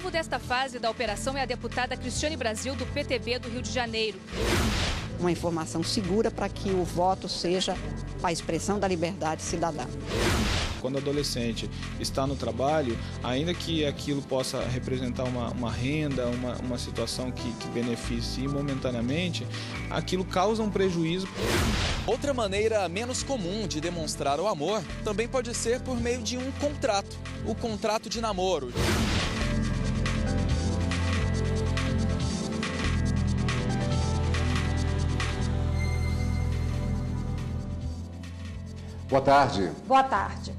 Alvo desta fase da operação é a deputada Cristiane Brasil, do PTB do Rio de Janeiro. Uma informação segura para que o voto seja a expressão da liberdade cidadã. Quando o adolescente está no trabalho, ainda que aquilo possa representar uma renda, uma situação que beneficie momentaneamente, aquilo causa um prejuízo. Outra maneira menos comum de demonstrar o amor também pode ser por meio de um contrato, o contrato de namoro. Boa tarde. Boa tarde.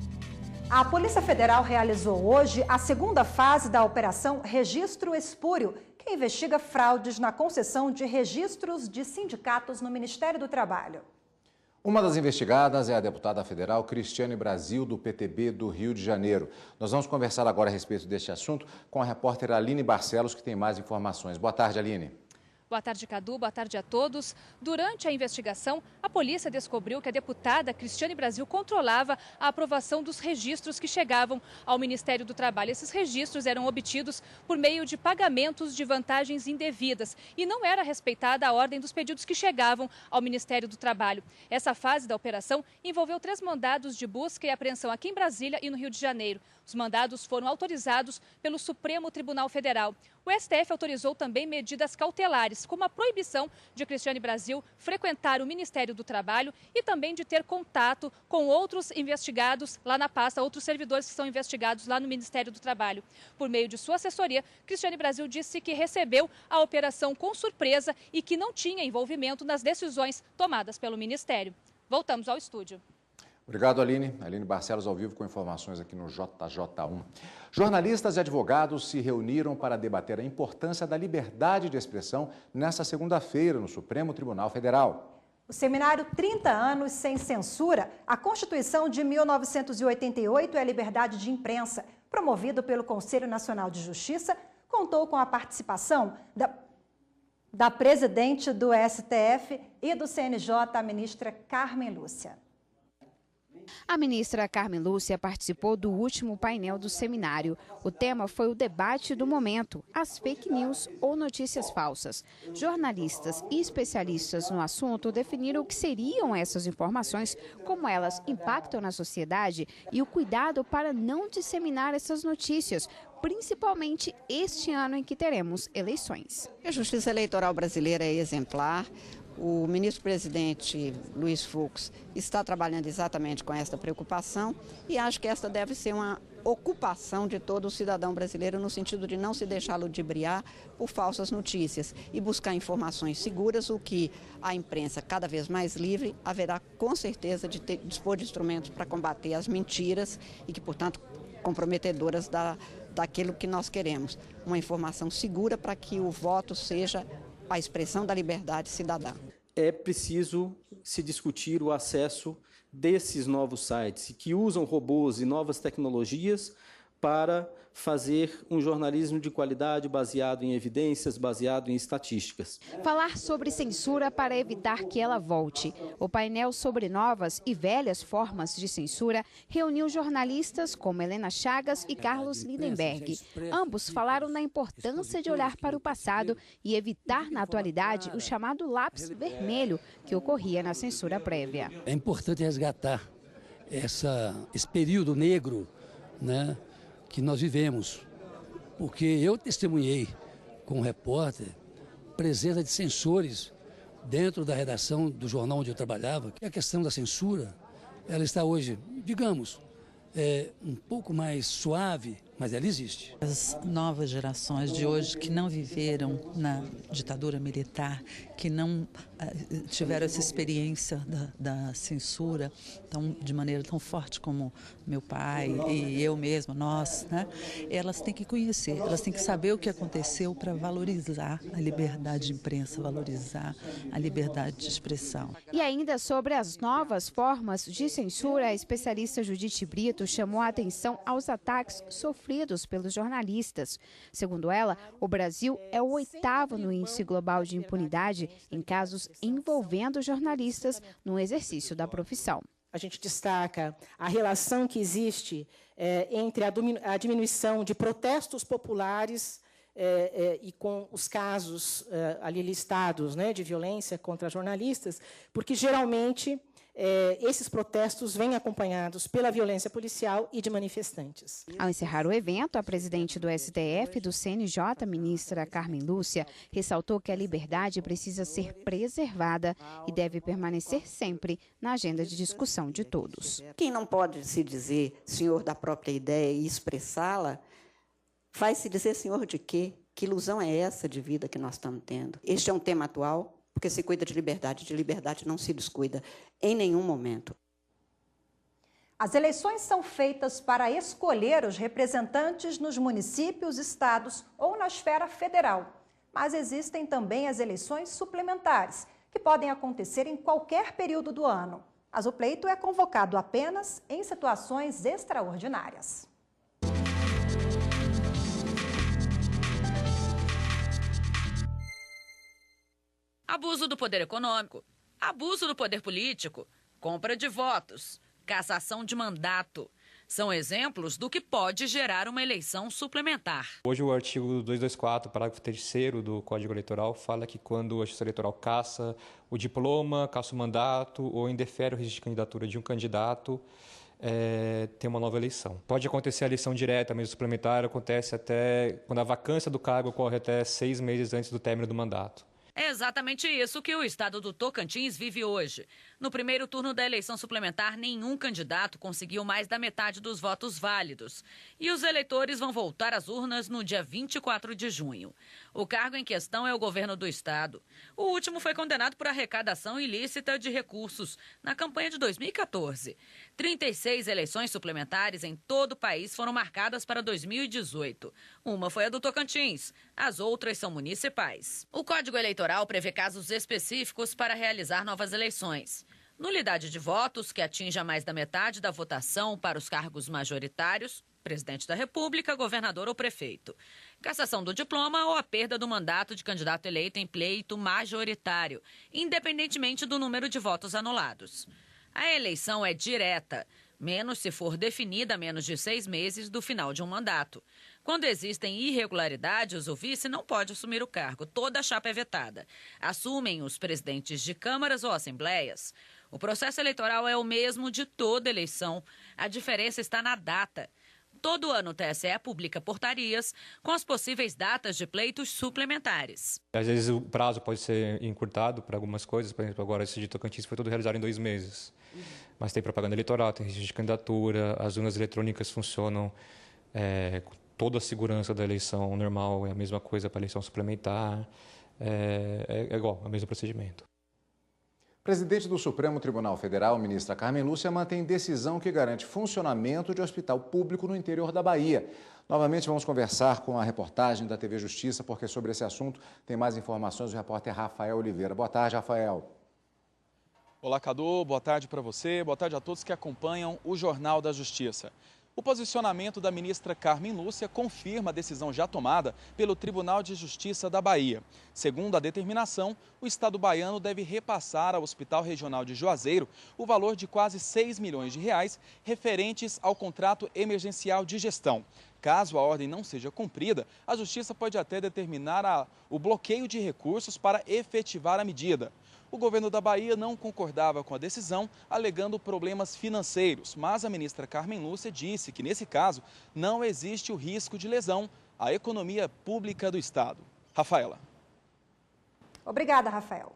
A Polícia Federal realizou hoje a segunda fase da Operação Registro Espúrio, que investiga fraudes na concessão de registros de sindicatos no Ministério do Trabalho. Uma das investigadas é a deputada federal Cristiane Brasil, do PTB do Rio de Janeiro. Nós vamos conversar agora a respeito deste assunto com a repórter Aline Barcelos, que tem mais informações. Boa tarde, Aline. Boa tarde, Cadu. Boa tarde a todos. Durante a investigação, a polícia descobriu que a deputada Cristiane Brasil controlava a aprovação dos registros que chegavam ao Ministério do Trabalho. Esses registros eram obtidos por meio de pagamentos de vantagens indevidas e não era respeitada a ordem dos pedidos que chegavam ao Ministério do Trabalho. Essa fase da operação envolveu 3 mandados de busca e apreensão aqui em Brasília e no Rio de Janeiro. Os mandados foram autorizados pelo Supremo Tribunal Federal. O STF autorizou também medidas cautelares, como a proibição de Cristiane Brasil frequentar o Ministério do Trabalho e também de ter contato com outros investigados lá na pasta, outros servidores que são investigados lá no Ministério do Trabalho. Por meio de sua assessoria, Cristiane Brasil disse que recebeu a operação com surpresa e que não tinha envolvimento nas decisões tomadas pelo Ministério. Voltamos ao estúdio. Obrigado, Aline. Aline Barcelos, ao vivo, com informações aqui no JJ1. Jornalistas e advogados se reuniram para debater a importância da liberdade de expressão nesta segunda-feira no Supremo Tribunal Federal. O seminário 30 anos sem censura, a Constituição de 1988 e a liberdade de imprensa, promovido pelo Conselho Nacional de Justiça, contou com a participação da presidente do STF e do CNJ, a ministra Carmen Lúcia. A ministra Carmen Lúcia participou do último painel do seminário. O tema foi o debate do momento, as fake news ou notícias falsas. Jornalistas e especialistas no assunto definiram o que seriam essas informações, como elas impactam na sociedade e o cuidado para não disseminar essas notícias, principalmente este ano em que teremos eleições. A Justiça Eleitoral brasileira é exemplar. O ministro-presidente Luiz Fux está trabalhando exatamente com esta preocupação e acho que esta deve ser uma ocupação de todo o cidadão brasileiro no sentido de não se deixar ludibriar por falsas notícias e buscar informações seguras, o que a imprensa cada vez mais livre haverá com certeza de dispor de instrumentos para combater as mentiras e que, portanto, comprometedoras daquilo que nós queremos. Uma informação segura para que o voto seja a expressão da liberdade cidadã. É preciso se discutir o acesso desses novos sites que usam robôs e novas tecnologias para fazer um jornalismo de qualidade baseado em evidências, baseado em estatísticas. Falar sobre censura para evitar que ela volte. O painel sobre novas e velhas formas de censura reuniu jornalistas como Helena Chagas e Carlos Lindenberg. Ambos falaram na importância de olhar para o passado e evitar na atualidade o chamado lápis vermelho que ocorria na censura prévia. É importante resgatar esse período negro, né, que nós vivemos, porque eu testemunhei com um repórter presença de censores dentro da redação do jornal onde eu trabalhava. A questão da censura, ela está hoje, digamos, um pouco mais suave, mas ela existe. As novas gerações de hoje que não viveram na ditadura militar, que não tiveram essa experiência da censura de maneira tão forte como meu pai e eu mesma, nós, né? Elas têm que conhecer, elas têm que saber o que aconteceu para valorizar a liberdade de imprensa, valorizar a liberdade de expressão. E ainda sobre as novas formas de censura, a especialista Judite Brito chamou a atenção aos ataques sofridos pelos jornalistas. Segundo ela, o Brasil é o 8º no índice global de impunidade em casos envolvendo jornalistas no exercício da profissão. A gente destaca a relação que existe entre a diminuição de protestos populares e com os casos ali listados, né, de violência contra jornalistas, porque, geralmente, esses protestos vêm acompanhados pela violência policial e de manifestantes. Ao encerrar o evento, a presidente do STF e do CNJ, ministra Carmen Lúcia, ressaltou que a liberdade precisa ser preservada e deve permanecer sempre na agenda de discussão de todos. Quem não pode se dizer senhor da própria ideia e expressá-la, vai se dizer senhor de quê? Que ilusão é essa de vida que nós estamos tendo? Este é um tema atual, porque se cuida de liberdade não se descuida em nenhum momento. As eleições são feitas para escolher os representantes nos municípios, estados ou na esfera federal. Mas existem também as eleições suplementares, que podem acontecer em qualquer período do ano. Mas o pleito é convocado apenas em situações extraordinárias. Abuso do poder econômico, abuso do poder político, compra de votos, cassação de mandato. São exemplos do que pode gerar uma eleição suplementar. Hoje o artigo 224, parágrafo 3º do Código Eleitoral, fala que quando a Justiça Eleitoral caça o diploma, caça o mandato ou indefere o registro de candidatura de um candidato, tem uma nova eleição. Pode acontecer a eleição direta, mesmo suplementar, acontece até quando a vacância do cargo ocorre até 6 meses antes do término do mandato. É exatamente isso que o estado do Tocantins vive hoje. No primeiro turno da eleição suplementar, nenhum candidato conseguiu mais da metade dos votos válidos. E os eleitores vão voltar às urnas no dia 24 de junho. O cargo em questão é o governo do estado. O último foi condenado por arrecadação ilícita de recursos na campanha de 2014. 36 eleições suplementares em todo o país foram marcadas para 2018. Uma foi a do Tocantins, as outras são municipais. O Código Eleitoral prevê casos específicos para realizar novas eleições. Nulidade de votos, que atinja mais da metade da votação para os cargos majoritários, presidente da República, governador ou prefeito. Cassação do diploma ou a perda do mandato de candidato eleito em pleito majoritário, independentemente do número de votos anulados. A eleição é direta, menos se for definida a menos de 6 meses do final de um mandato. Quando existem irregularidades, o vice não pode assumir o cargo. Toda a chapa é vetada. Assumem os presidentes de câmaras ou assembleias. O processo eleitoral é o mesmo de toda eleição. A diferença está na data. Todo ano o TSE publica portarias com as possíveis datas de pleitos suplementares. Às vezes o prazo pode ser encurtado para algumas coisas. Por exemplo, agora esse de Tocantins foi tudo realizado em 2 meses. Mas tem propaganda eleitoral, tem registro de candidatura, as urnas eletrônicas funcionam com toda a segurança da eleição normal, é a mesma coisa para a eleição suplementar, é igual, é o mesmo procedimento. Presidente do Supremo Tribunal Federal, ministra Carmen Lúcia, mantém decisão que garante funcionamento de hospital público no interior da Bahia. Novamente vamos conversar com a reportagem da TV Justiça, porque sobre esse assunto tem mais informações o repórter Rafael Oliveira. Boa tarde, Rafael. Olá, Cadu. Boa tarde para você. Boa tarde a todos que acompanham o Jornal da Justiça. O posicionamento da ministra Carmen Lúcia confirma a decisão já tomada pelo Tribunal de Justiça da Bahia. Segundo a determinação, o Estado baiano deve repassar ao Hospital Regional de Juazeiro o valor de quase 6 milhões de reais referentes ao contrato emergencial de gestão. Caso a ordem não seja cumprida, a Justiça pode até determinar o bloqueio de recursos para efetivar a medida. O governo da Bahia não concordava com a decisão, alegando problemas financeiros, mas a ministra Carmen Lúcia disse que, nesse caso, não existe o risco de lesão à economia pública do Estado. Rafaela. Obrigada, Rafael.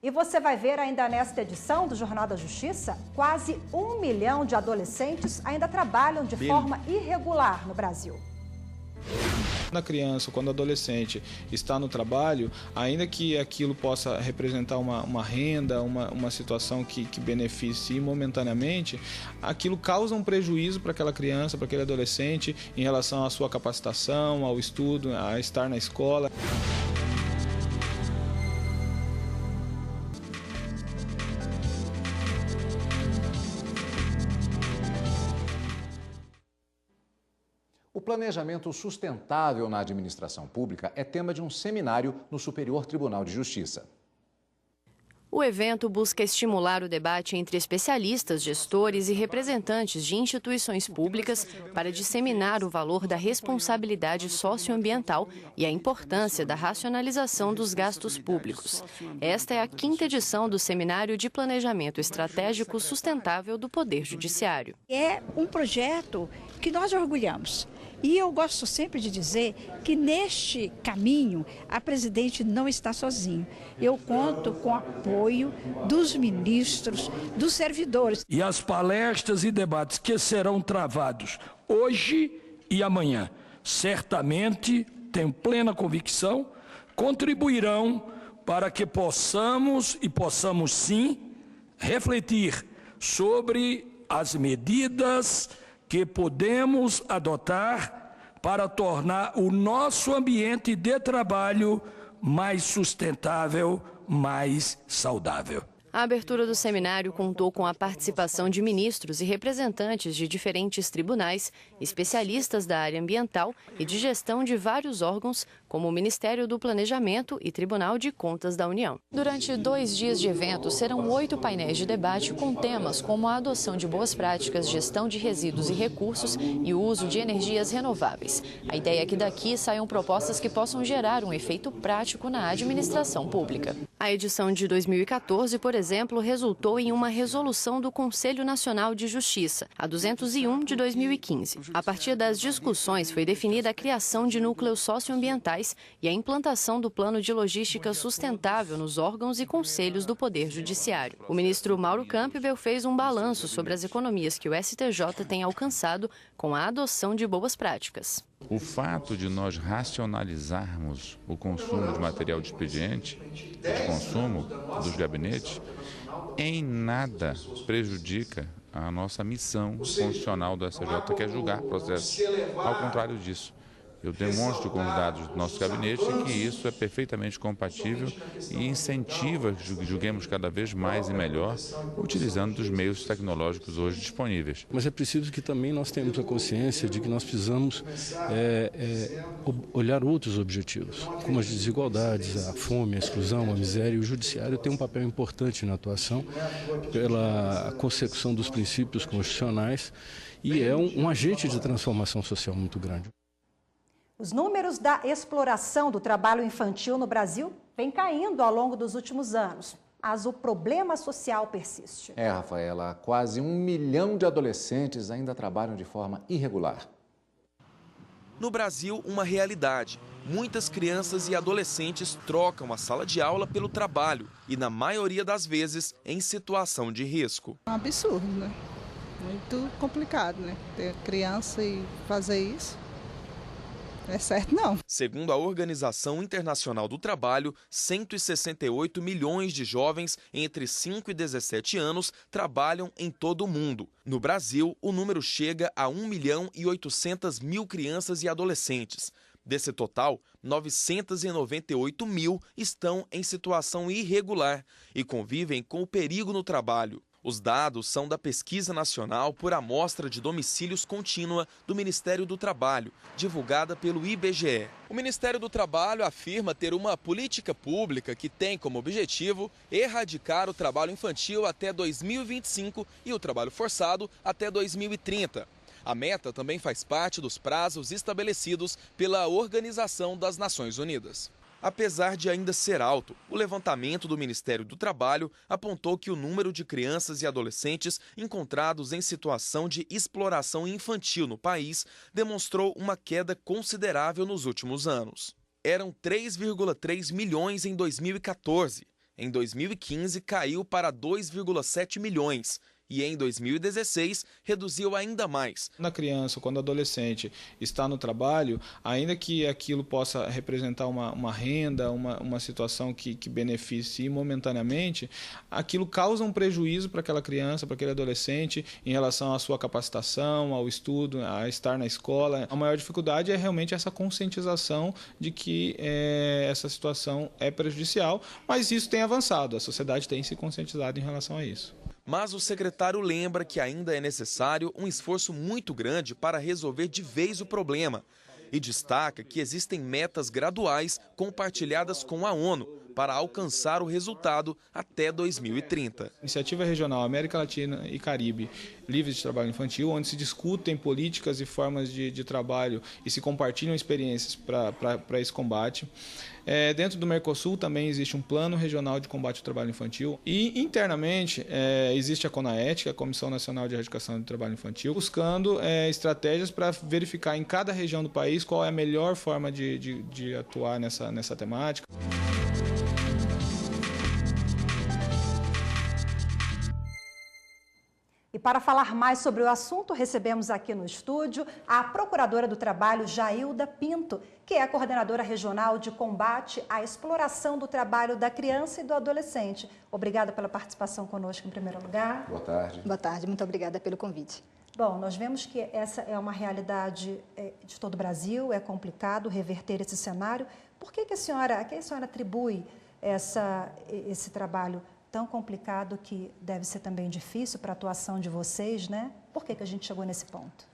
E você vai ver ainda nesta edição do Jornal da Justiça, quase 1 milhão de adolescentes ainda trabalham de forma irregular no Brasil. Quando a criança, quando o adolescente está no trabalho, ainda que aquilo possa representar uma renda, uma situação que beneficie momentaneamente, aquilo causa um prejuízo para aquela criança, para aquele adolescente, em relação à sua capacitação, ao estudo, a estar na escola. O planejamento sustentável na administração pública é tema de um seminário no Superior Tribunal de Justiça. O evento busca estimular o debate entre especialistas, gestores e representantes de instituições públicas para disseminar o valor da responsabilidade socioambiental e a importância da racionalização dos gastos públicos. Esta é a 5ª edição do Seminário de Planejamento Estratégico Sustentável do Poder Judiciário. É um projeto que nós orgulhamos. E eu gosto sempre de dizer que neste caminho a presidente não está sozinha. Eu conto com o apoio dos ministros, dos servidores. E as palestras e debates que serão travados hoje e amanhã, certamente, tenho plena convicção, contribuirão para que possamos sim refletir sobre as medidas que podemos adotar para tornar o nosso ambiente de trabalho mais sustentável, mais saudável. A abertura do seminário contou com a participação de ministros e representantes de diferentes tribunais, especialistas da área ambiental e de gestão de vários órgãos, como o Ministério do Planejamento e Tribunal de Contas da União. Durante 2 dias de evento, serão 8 painéis de debate com temas como a adoção de boas práticas, gestão de resíduos e recursos e o uso de energias renováveis. A ideia é que daqui saiam propostas que possam gerar um efeito prático na administração pública. A edição de 2014, por exemplo, resultou em uma resolução do Conselho Nacional de Justiça, a 201 de 2015. A partir das discussões, foi definida a criação de núcleos socioambientais e a implantação do Plano de Logística Sustentável nos órgãos e conselhos do Poder Judiciário. O ministro Mauro Campbell fez um balanço sobre as economias que o STJ tem alcançado com a adoção de boas práticas. O fato de nós racionalizarmos o consumo de material de expediente, de consumo dos gabinetes, em nada prejudica a nossa missão constitucional do STJ, que é julgar processos. Ao contrário disso, eu demonstro com os dados do nosso gabinete que isso é perfeitamente compatível e incentiva que julguemos cada vez mais e melhor, utilizando os meios tecnológicos hoje disponíveis. Mas é preciso que também nós tenhamos a consciência de que nós precisamos olhar outros objetivos, como as desigualdades, a fome, a exclusão, a miséria. E o judiciário tem um papel importante na atuação pela consecução dos princípios constitucionais e é um agente de transformação social muito grande. Os números da exploração do trabalho infantil no Brasil vêm caindo ao longo dos últimos anos, mas o problema social persiste. Rafaela, quase 1 milhão de adolescentes ainda trabalham de forma irregular. No Brasil, uma realidade. Muitas crianças e adolescentes trocam a sala de aula pelo trabalho e, na maioria das vezes, em situação de risco. É um absurdo, né? Muito complicado, né? Ter criança e fazer isso. É certo, não. Segundo a Organização Internacional do Trabalho, 168 milhões de jovens entre 5 e 17 anos trabalham em todo o mundo. No Brasil, o número chega a 1 milhão e 800 mil crianças e adolescentes. Desse total, 998 mil estão em situação irregular e convivem com o perigo no trabalho. Os dados são da Pesquisa Nacional por Amostra de Domicílios Contínua do Ministério do Trabalho, divulgada pelo IBGE. O Ministério do Trabalho afirma ter uma política pública que tem como objetivo erradicar o trabalho infantil até 2025 e o trabalho forçado até 2030. A meta também faz parte dos prazos estabelecidos pela Organização das Nações Unidas. Apesar de ainda ser alto, o levantamento do Ministério do Trabalho apontou que o número de crianças e adolescentes encontrados em situação de exploração infantil no país demonstrou uma queda considerável nos últimos anos. Eram 3,3 milhões em 2014. Em 2015, caiu para 2,7 milhões. E em 2016 reduziu ainda mais. Quando a criança, quando o adolescente está no trabalho, ainda que aquilo possa representar uma renda, uma situação que beneficie momentaneamente, aquilo causa um prejuízo para aquela criança, para aquele adolescente, em relação à sua capacitação, ao estudo, a estar na escola. A maior dificuldade é realmente essa conscientização de que essa situação é prejudicial, mas isso tem avançado, a sociedade tem se conscientizado em relação a isso. Mas o secretário lembra que ainda é necessário um esforço muito grande para resolver de vez o problema. E destaca que existem metas graduais compartilhadas com a ONU para alcançar o resultado até 2030. Iniciativa Regional América Latina e Caribe Livre de Trabalho Infantil, onde se discutem políticas e formas de trabalho e se compartilham experiências para esse combate. Dentro do Mercosul também existe um plano regional de combate ao trabalho infantil e internamente existe a CONAET, a Comissão Nacional de Erradicação do Trabalho Infantil, buscando estratégias para verificar em cada região do país qual é a melhor forma de atuar nessa temática. E para falar mais sobre o assunto, recebemos aqui no estúdio a Procuradora do Trabalho, Jailda Pinto, que é a Coordenadora Regional de Combate à Exploração do Trabalho da Criança e do Adolescente. Obrigada pela participação conosco em primeiro lugar. Boa tarde. Boa tarde, muito obrigada pelo convite. Bom, nós vemos que essa é uma realidade de todo o Brasil, é complicado reverter esse cenário. Por que a senhora atribui esse trabalho tão complicado, que deve ser também difícil para a atuação de vocês, né? Por que a gente chegou nesse ponto?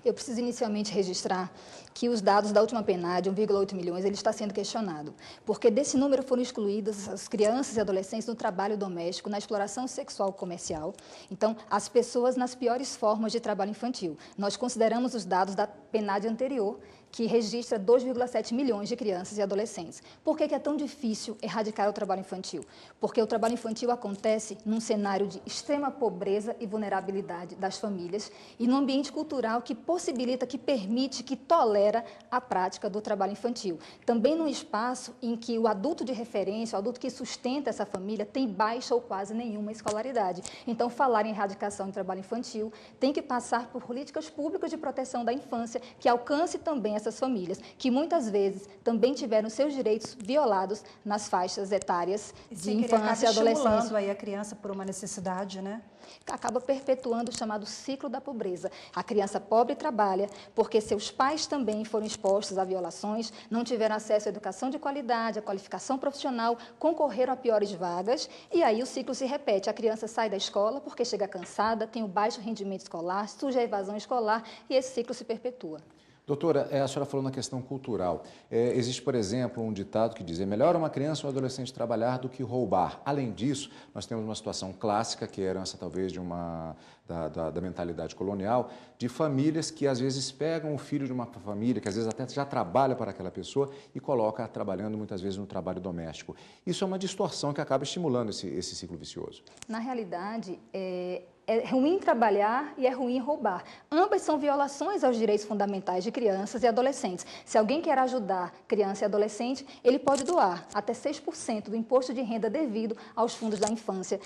Eu preciso inicialmente registrar que os dados da última PNAD, 1,8 milhões, ele está sendo questionado, porque desse número foram excluídas as crianças e adolescentes no trabalho doméstico, na exploração sexual comercial. Então, as pessoas nas piores formas de trabalho infantil. Nós consideramos os dados da PNAD anterior, que registra 2,7 milhões de crianças e adolescentes. Por que é tão difícil erradicar o trabalho infantil? Porque o trabalho infantil acontece num cenário de extrema pobreza e vulnerabilidade das famílias e num ambiente cultural que possibilita, que permite, que tolera a prática do trabalho infantil. Também num espaço em que o adulto de referência, o adulto que sustenta essa família, tem baixa ou quase nenhuma escolaridade. Então, falar em erradicação do trabalho infantil tem que passar por políticas públicas de proteção da infância, que alcance também essas famílias, que muitas vezes também tiveram seus direitos violados nas faixas etárias de infância e adolescência. Estimulando aí a criança por uma necessidade, né? Acaba perpetuando o chamado ciclo da pobreza. A criança pobre trabalha porque seus pais também foram expostos a violações, não tiveram acesso à educação de qualidade, à qualificação profissional, concorreram a piores vagas e aí o ciclo se repete. A criança sai da escola porque chega cansada, tem um baixo rendimento escolar, surge a evasão escolar e esse ciclo se perpetua. Doutora, a senhora falou na questão cultural. Existe, por exemplo, um ditado que diz: é melhor uma criança ou um adolescente trabalhar do que roubar. Além disso, nós temos uma situação clássica, que é herança talvez da mentalidade colonial, de famílias que às vezes pegam o filho de uma família, que às vezes até já trabalha para aquela pessoa e coloca trabalhando muitas vezes no trabalho doméstico. Isso é uma distorção que acaba estimulando esse ciclo vicioso. Na realidade, é ruim trabalhar e é ruim roubar. Ambas são violações aos direitos fundamentais de crianças e adolescentes. Se alguém quer ajudar criança e adolescente, ele pode doar até 6% do imposto de renda devido aos fundos da infância.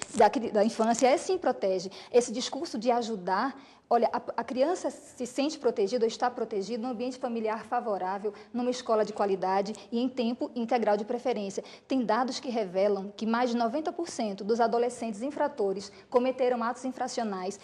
Da infância, sim protege. Esse discurso de ajudar... Olha, a criança se sente protegida ou está protegida num ambiente familiar favorável, numa escola de qualidade e em tempo integral de preferência. Tem dados que revelam que mais de 90% dos adolescentes infratores cometeram atos infracionais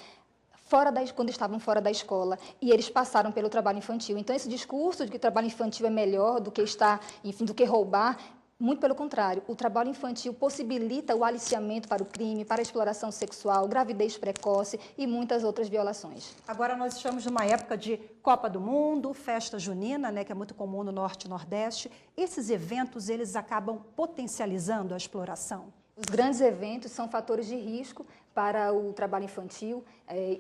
quando estavam fora da escola e eles passaram pelo trabalho infantil. Então, esse discurso de que o trabalho infantil é melhor do que roubar, muito pelo contrário, o trabalho infantil possibilita o aliciamento para o crime, para a exploração sexual, gravidez precoce e muitas outras violações. Agora nós estamos numa época de Copa do Mundo, festa junina, né, que é muito comum no Norte e Nordeste. Esses eventos, eles acabam potencializando a exploração? Os grandes eventos são fatores de risco para o trabalho infantil,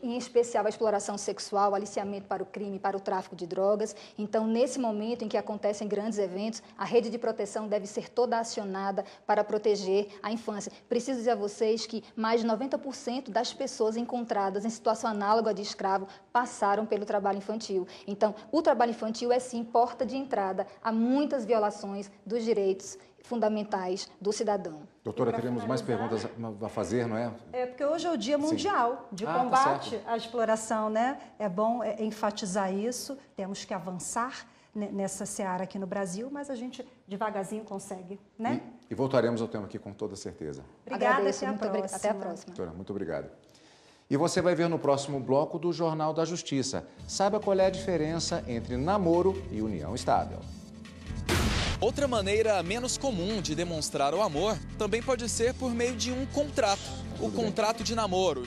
em especial a exploração sexual, aliciamento para o crime, para o tráfico de drogas. Então, nesse momento em que acontecem grandes eventos, a rede de proteção deve ser toda acionada para proteger a infância. Preciso dizer a vocês que mais de 90% das pessoas encontradas em situação análoga de escravo passaram pelo trabalho infantil. Então, o trabalho infantil é, sim, porta de entrada a muitas violações dos direitos fundamentais do cidadão. Doutora, teremos mais perguntas a fazer, não é? Porque hoje é o Dia Mundial de Combate à Exploração, né? É bom enfatizar isso, temos que avançar nessa seara aqui no Brasil, mas a gente devagarzinho consegue, né? E voltaremos ao tema aqui com toda certeza. Obrigada, até a próxima. Doutora, muito obrigado. E você vai ver no próximo bloco do Jornal da Justiça. Saiba qual é a diferença entre namoro e união estável. Outra maneira menos comum de demonstrar o amor também pode ser por meio de um contrato, o contrato de namoro.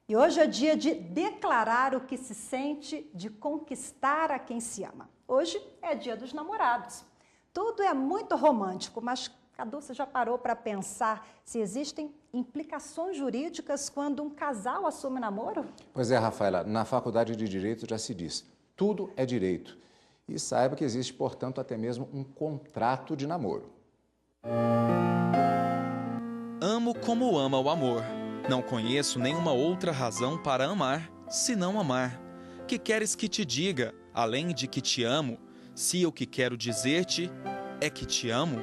E hoje é dia de declarar o que se sente, de conquistar a quem se ama. Hoje é dia dos namorados. Tudo é muito romântico, mas Cadu, você já parou para pensar se existem implicações jurídicas quando um casal assume namoro? Pois é, Rafaela, na Faculdade de Direito já se diz, tudo é direito. E saiba que existe, portanto, até mesmo um contrato de namoro. Amo como ama o amor. Não conheço nenhuma outra razão para amar, senão amar. Que queres que te diga, além de que te amo, se o que quero dizer-te é que te amo?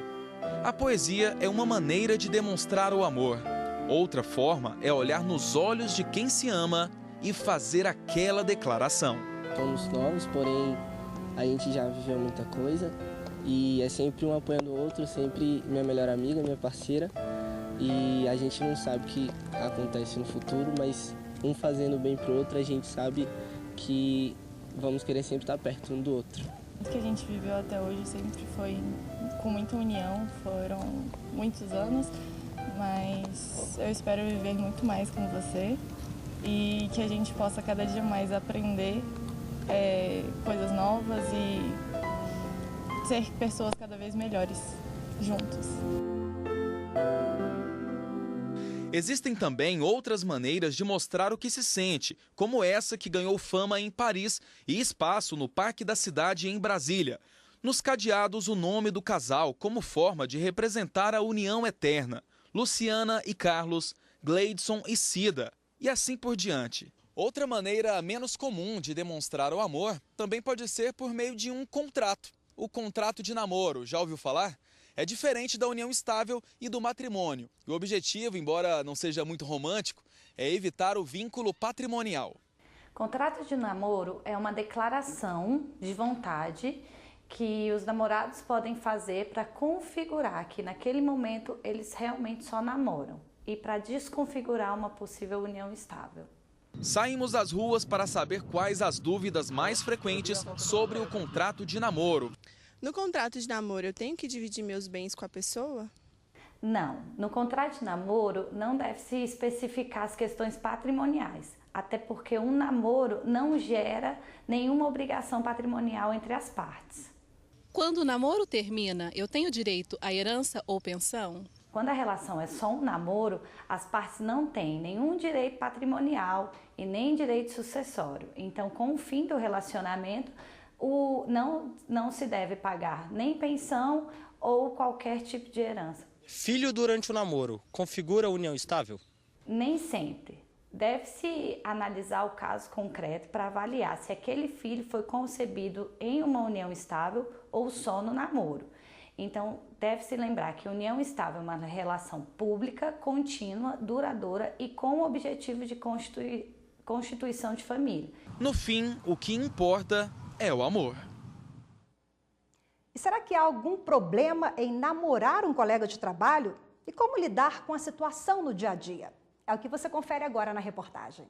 A poesia é uma maneira de demonstrar o amor. Outra forma é olhar nos olhos de quem se ama e fazer aquela declaração. Somos novos, porém a gente já viveu muita coisa e é sempre um apoiando o outro, sempre minha melhor amiga, minha parceira. E a gente não sabe o que acontece no futuro, mas um fazendo bem pro outro, a gente sabe que vamos querer sempre estar perto um do outro. O que a gente viveu até hoje sempre foi com muita união, foram muitos anos, mas eu espero viver muito mais com você e que a gente possa cada dia mais aprender coisas novas e ser pessoas cada vez melhores juntos. Existem também outras maneiras de mostrar o que se sente, como essa que ganhou fama em Paris e espaço no Parque da Cidade em Brasília. Nos cadeados, o nome do casal como forma de representar a união eterna. Luciana e Carlos, Gleidson e Cida, e assim por diante. Outra maneira menos comum de demonstrar o amor também pode ser por meio de um contrato. O contrato de namoro, já ouviu falar? É diferente da união estável e do matrimônio. O objetivo, embora não seja muito romântico, é evitar o vínculo patrimonial. Contrato de namoro é uma declaração de vontade que os namorados podem fazer para configurar que naquele momento eles realmente só namoram e para desconfigurar uma possível união estável. Saímos às ruas para saber quais as dúvidas mais frequentes sobre o contrato de namoro. No contrato de namoro, eu tenho que dividir meus bens com a pessoa? Não. No contrato de namoro, não deve se especificar as questões patrimoniais, até porque um namoro não gera nenhuma obrigação patrimonial entre as partes. Quando o namoro termina, eu tenho direito à herança ou pensão? Quando a relação é só um namoro, as partes não têm nenhum direito patrimonial e nem direito sucessório. Então, com o fim do relacionamento, não se deve pagar nem pensão ou qualquer tipo de herança. Filho durante o namoro configura a união estável? Nem sempre. Deve-se analisar o caso concreto para avaliar se aquele filho foi concebido em uma união estável ou só no namoro. Então, deve-se lembrar que união estável é uma relação pública, contínua, duradoura e com o objetivo de constituição de família. No fim, o que importa é o amor. E será que há algum problema em namorar um colega de trabalho? E como lidar com a situação no dia a dia? É o que você confere agora na reportagem.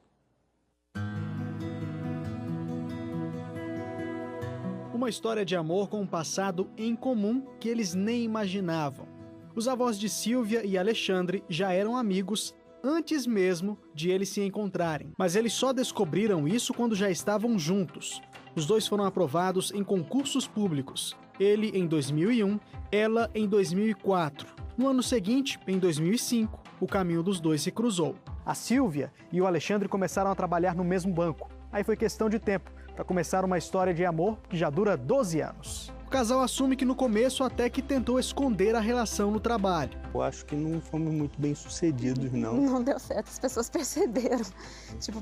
Uma história de amor com um passado em comum que eles nem imaginavam. Os avós de Silvia e Alexandre já eram amigos antes mesmo de eles se encontrarem. Mas eles só descobriram isso quando já estavam juntos. Os dois foram aprovados em concursos públicos. Ele em 2001, ela em 2004. No ano seguinte, em 2005, o caminho dos dois se cruzou. A Silvia e o Alexandre começaram a trabalhar no mesmo banco. Aí foi questão de tempo para começar uma história de amor que já dura 12 anos. O casal assume que no começo até que tentou esconder a relação no trabalho. Eu acho que não fomos muito bem sucedidos, não. Não deu certo, as pessoas perceberam.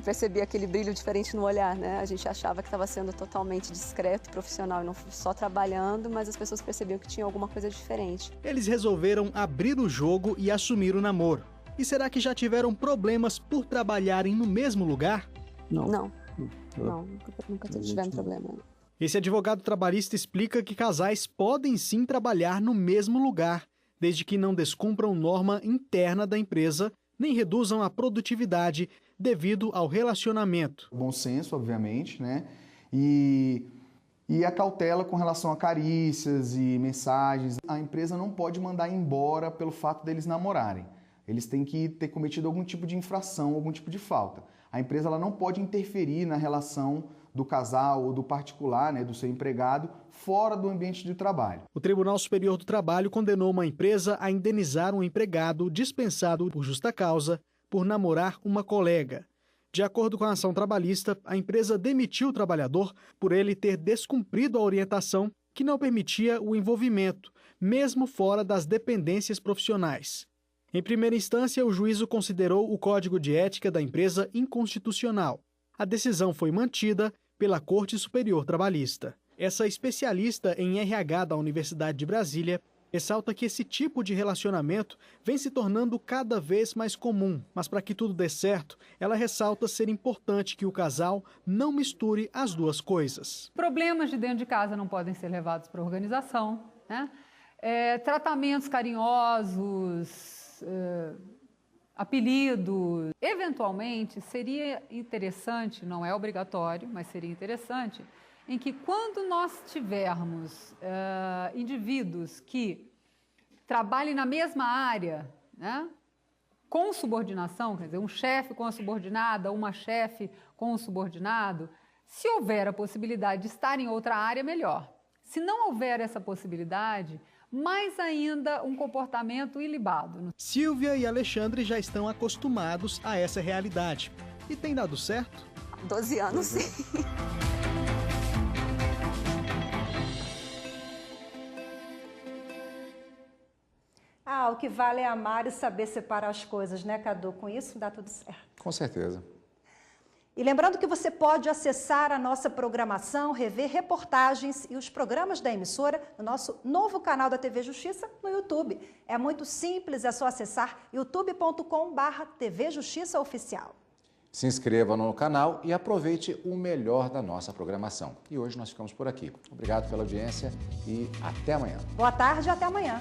Percebi aquele brilho diferente no olhar, né? A gente achava que estava sendo totalmente discreto, profissional e não só trabalhando, mas as pessoas percebiam que tinha alguma coisa diferente. Eles resolveram abrir o jogo e assumir o namoro. E será que já tiveram problemas por trabalharem no mesmo lugar? Não, nunca tivemos problema. Esse advogado trabalhista explica que casais podem sim trabalhar no mesmo lugar, desde que não descumpram norma interna da empresa, nem reduzam a produtividade devido ao relacionamento. Bom senso, obviamente, né? E a cautela com relação a carícias e mensagens. A empresa não pode mandar embora pelo fato deles namorarem. Eles têm que ter cometido algum tipo de infração, algum tipo de falta. A empresa ela não pode interferir na relação do casal ou do particular, né, do seu empregado, fora do ambiente de trabalho. O Tribunal Superior do Trabalho condenou uma empresa a indenizar um empregado dispensado por justa causa por namorar uma colega. De acordo com a ação trabalhista, a empresa demitiu o trabalhador por ele ter descumprido a orientação que não permitia o envolvimento, mesmo fora das dependências profissionais. Em primeira instância, o juízo considerou o Código de Ética da empresa inconstitucional. A decisão foi mantida pela Corte Superior Trabalhista. Essa especialista em RH da Universidade de Brasília ressalta que esse tipo de relacionamento vem se tornando cada vez mais comum, mas para que tudo dê certo, ela ressalta ser importante que o casal não misture as duas coisas. Problemas de dentro de casa não podem ser levados para a organização, né? Tratamentos carinhosos, apelidos. Eventualmente, seria interessante, não é obrigatório, mas seria interessante, em que quando nós tivermos indivíduos que trabalhem na mesma área, né, com subordinação, quer dizer, um chefe com a subordinada, uma chefe com o subordinado, se houver a possibilidade de estar em outra área, melhor. Se não houver essa possibilidade, mais ainda um comportamento ilibado. Silvia e Alexandre já estão acostumados a essa realidade. E tem dado certo? 12 anos, sim. O que vale é amar e saber separar as coisas, né, Cadu? Com isso, dá tudo certo. Com certeza. E lembrando que você pode acessar a nossa programação, rever reportagens e os programas da emissora no nosso novo canal da TV Justiça no YouTube. É muito simples, é só acessar youtube.com/TV Justiça Oficial. Se inscreva no canal e aproveite o melhor da nossa programação. E hoje nós ficamos por aqui. Obrigado pela audiência e até amanhã. Boa tarde e até amanhã.